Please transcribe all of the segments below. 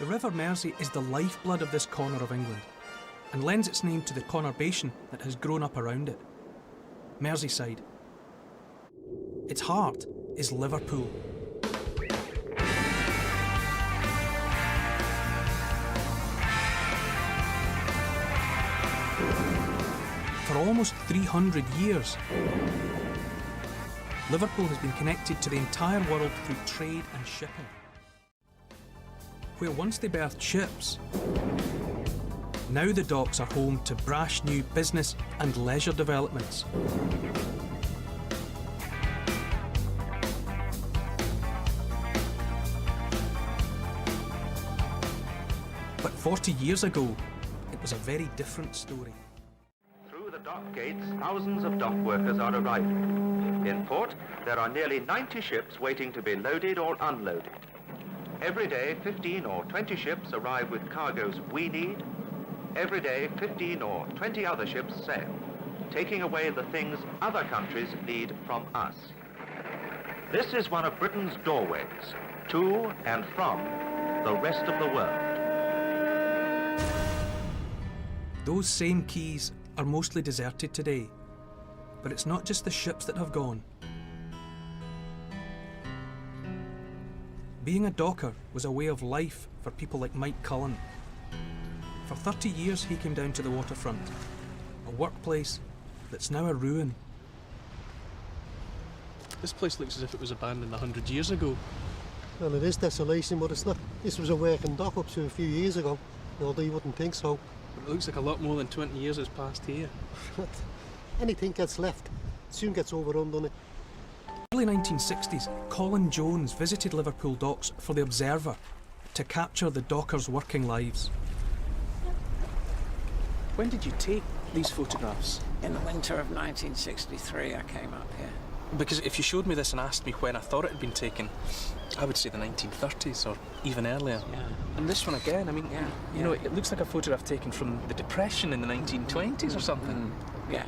The River Mersey is the lifeblood of this corner of England and lends its name to the conurbation that has grown up around it. Merseyside. Its heart is Liverpool. For almost 300 years, Liverpool has been connected to the entire world through trade and shipping. Where once they berthed ships, now the docks are home to brash new business and leisure developments. But 40 years ago, it was a very different story. Through the dock gates, thousands of dock workers are arriving. In port, there are nearly 90 ships waiting to be loaded or unloaded. Every day, 15 or 20 ships arrive with cargoes we need. Every day, 15 or 20 other ships sail, taking away the things other countries need from us. This is one of Britain's doorways to and from the rest of the world. Those same quays are mostly deserted today, but it's not just the ships that have gone. Being a docker was a way of life for people like Mike Cullen. For 30 years he came down to the waterfront, a workplace that's now a ruin. This place looks as if it was abandoned 100 years ago. Well, it is desolation, but it's not. This was a working dock up to a few years ago, although you wouldn't think so. But it looks like a lot more than 20 years has passed here. Anything gets left, soon gets overrun, doesn't it? In the early 1960s, Colin Jones visited Liverpool docks for The Observer to capture the dockers' working lives. When did you take these photographs? In the winter of 1963, I came up here. Because if you showed me this and asked me when I thought it had been taken, I would say the 1930s or even earlier. Yeah. And this one again, I mean, you know, it looks like a photograph taken from the Depression in the 1920s or something. Yeah.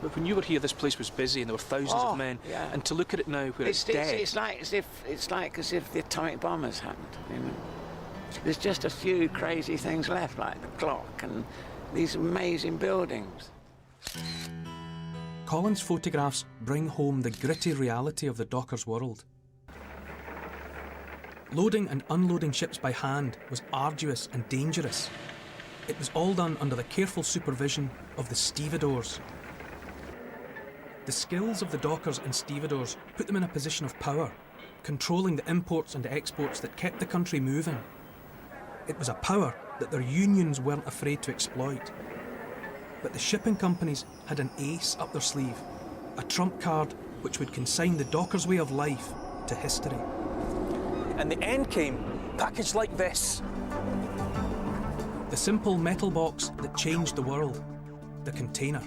But when you were here, this place was busy and there were thousands of men. Yeah. And to look at it now, where it's dead. It's like as if the atomic bombers happened. You know, there's just a few crazy things left, like the clock and these amazing buildings. Colin's photographs bring home the gritty reality of the dockers' world. Loading and unloading ships by hand was arduous and dangerous. It was all done under the careful supervision of the stevedores. The skills of the dockers and stevedores put them in a position of power, controlling the imports and exports that kept the country moving. It was a power that their unions weren't afraid to exploit. But the shipping companies had an ace up their sleeve, a trump card which would consign the dockers' way of life to history. And the end came, packaged like this. The simple metal box that changed the world, the container.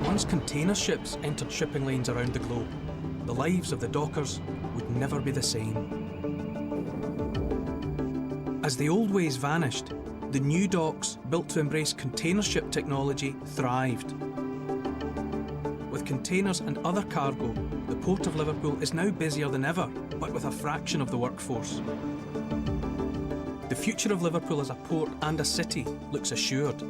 Once container ships entered shipping lanes around the globe, the lives of the dockers would never be the same. As the old ways vanished, the new docks, built to embrace container ship technology, thrived. With containers and other cargo, the Port of Liverpool is now busier than ever, but with a fraction of the workforce. The future of Liverpool as a port and a city looks assured.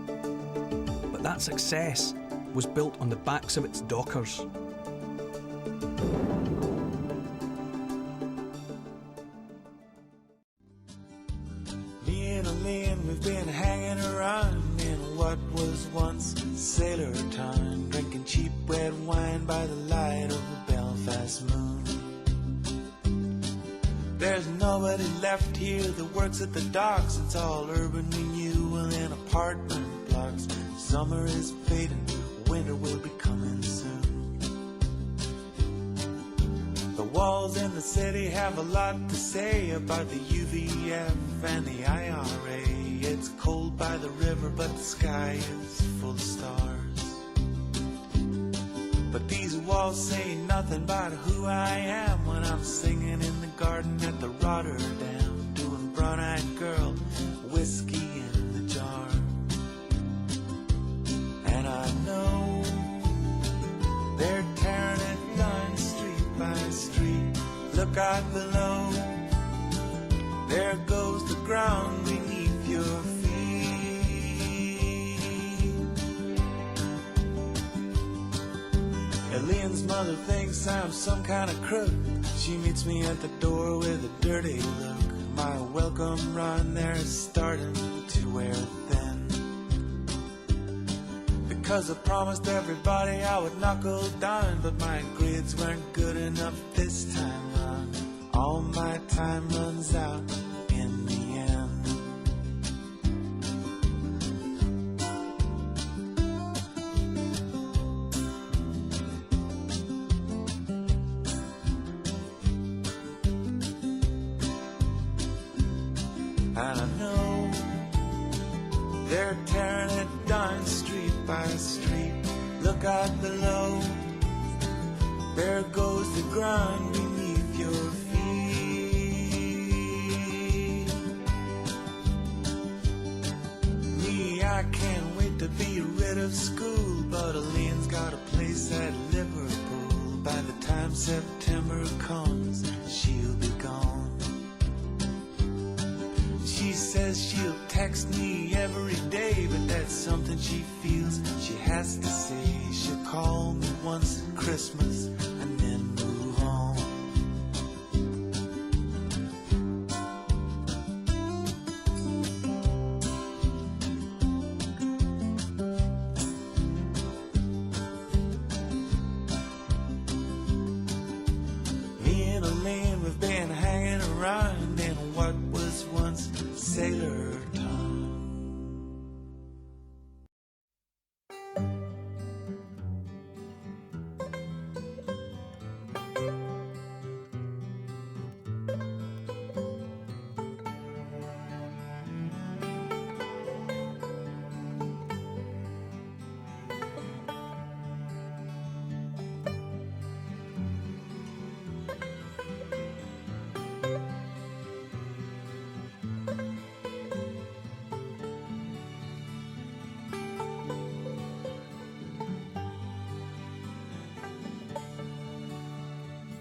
But that success was built on the backs of its dockers. Me and Elaine, we've been hanging around in what was once sailor time, drinking cheap red wine by the light of the Belfast moon. There's nobody left here that works at the docks. It's all urban renewal in apartment blocks. Summer is fading, winter will be coming soon. The walls in the city have a lot to say about the UVF and the IRA. It's cold by the river, but the sky is full of stars. But these walls say nothing about who I am when I'm singing in the garden at the Rotterdam, doing brown-eyed girl, whiskey in the jar. And I know they're tearing it down street by street. Look out below, There goes the ground beneath your feet. Elaine's mother thinks I'm some kind of crook. She meets me at the door with a dirty look. My welcome run there is starting to wear thin, because I promised everybody I would knuckle down, but my grades weren't good enough this time round. All my time runs out in the end. And I know they're tearing it down street by street. Look out below, there goes the ground beneath your feet. Me, I can't wait to be rid of school, but Elaine's got a place at Liverpool. By the time September comes, she'll be gone. She says she'll text me every day, but that's something she feels she has to say. She'll call me once at Christmas and then move on. Me and Elaine, we've been hanging around in what was once Sailor Town.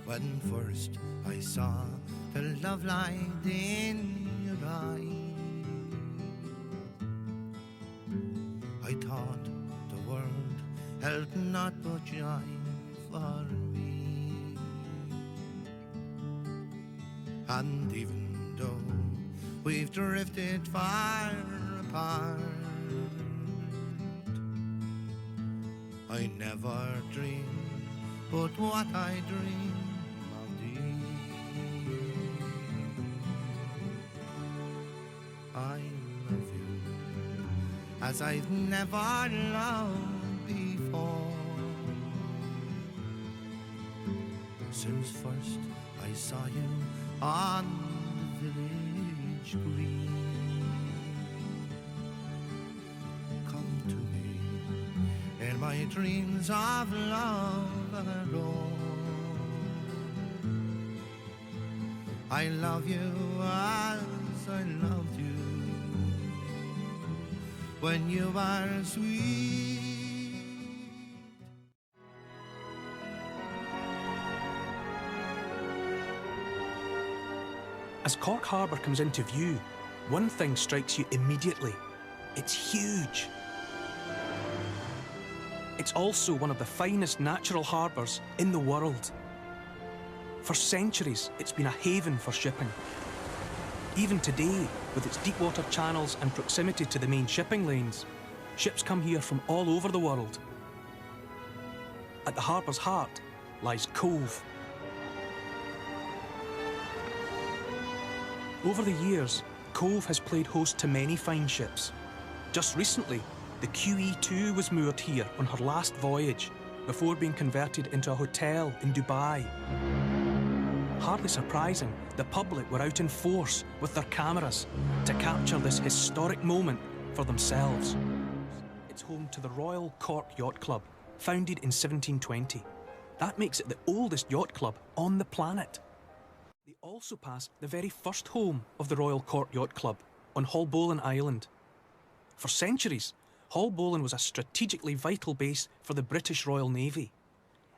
When first I saw the love light in your eyes, I thought the world held naught but joy for me. And even though we've drifted far apart, I never dreamed but what I dreamed of thee. I love you as I've never loved before. Since first I saw you on the village green, come to me in my dreams of love alone. I love you as I loved you when you were sweet. As Cork Harbour comes into view, one thing strikes you immediately. It's huge. It's also one of the finest natural harbours in the world. For centuries, it's been a haven for shipping. Even today, with its deep water channels and proximity to the main shipping lanes, ships come here from all over the world. At the harbour's heart lies Cove. Over the years, Cove has played host to many fine ships. Just recently, the QE2 was moored here on her last voyage before being converted into a hotel in Dubai. Hardly surprising, the public were out in force with their cameras to capture this historic moment for themselves. It's home to the Royal Cork Yacht Club, founded in 1720. That makes it the oldest yacht club on the planet. They also pass the very first home of the Royal Cork Yacht Club on Haulbowline Island. For centuries, Haulbowline was a strategically vital base for the British Royal Navy.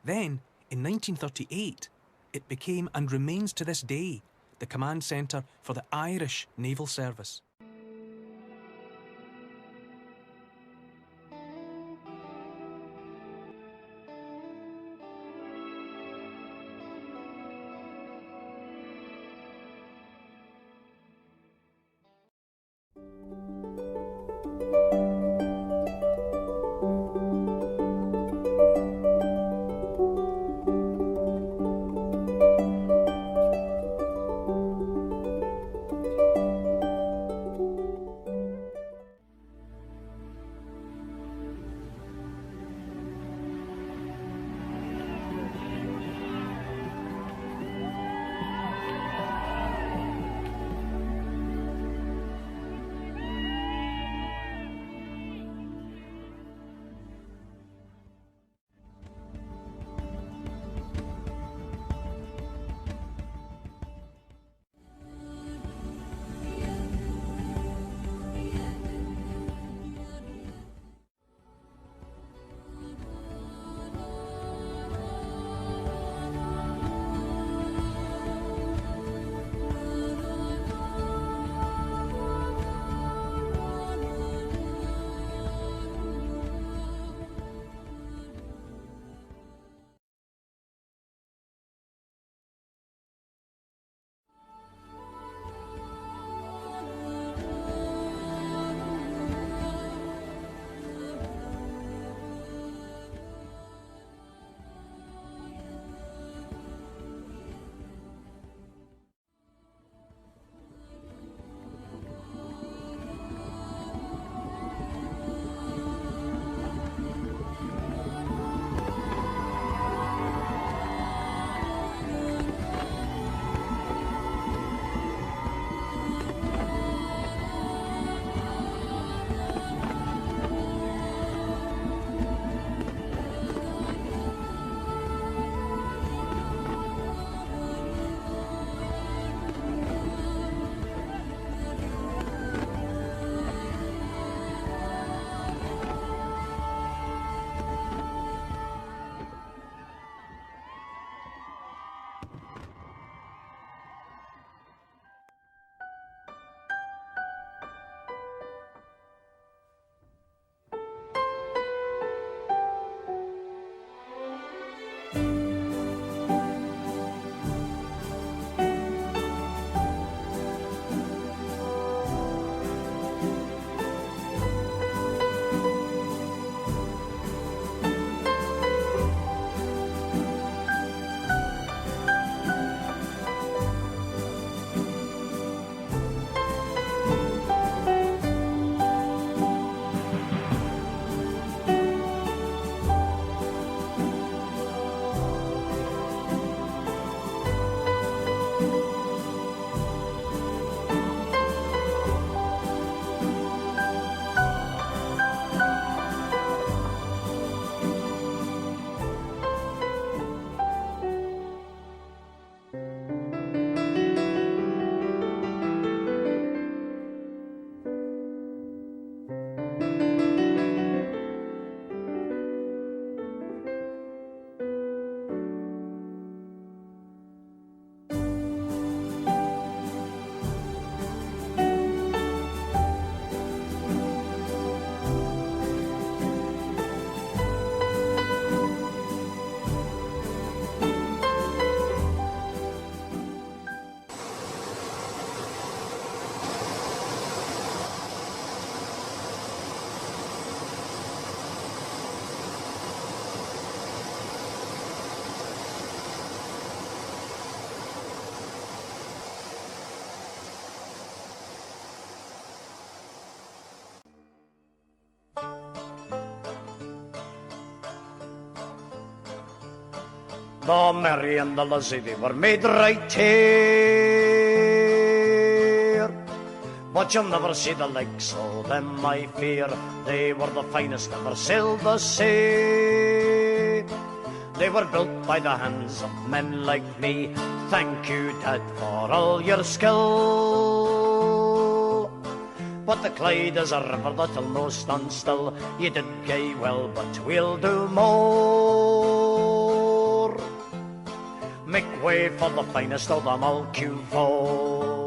Then, in 1938, it became and remains to this day the command centre for the Irish Naval Service. The merry and the lazy, they were made right here. But you'll never see the likes of them, I fear. They were the finest ever sailed the sea. They were built by the hands of men like me. Thank you, Dad, for all your skill. But the Clyde is a river that'll no stand still. You did gay well, but we'll do more. Make way for the finest of them all, Q4.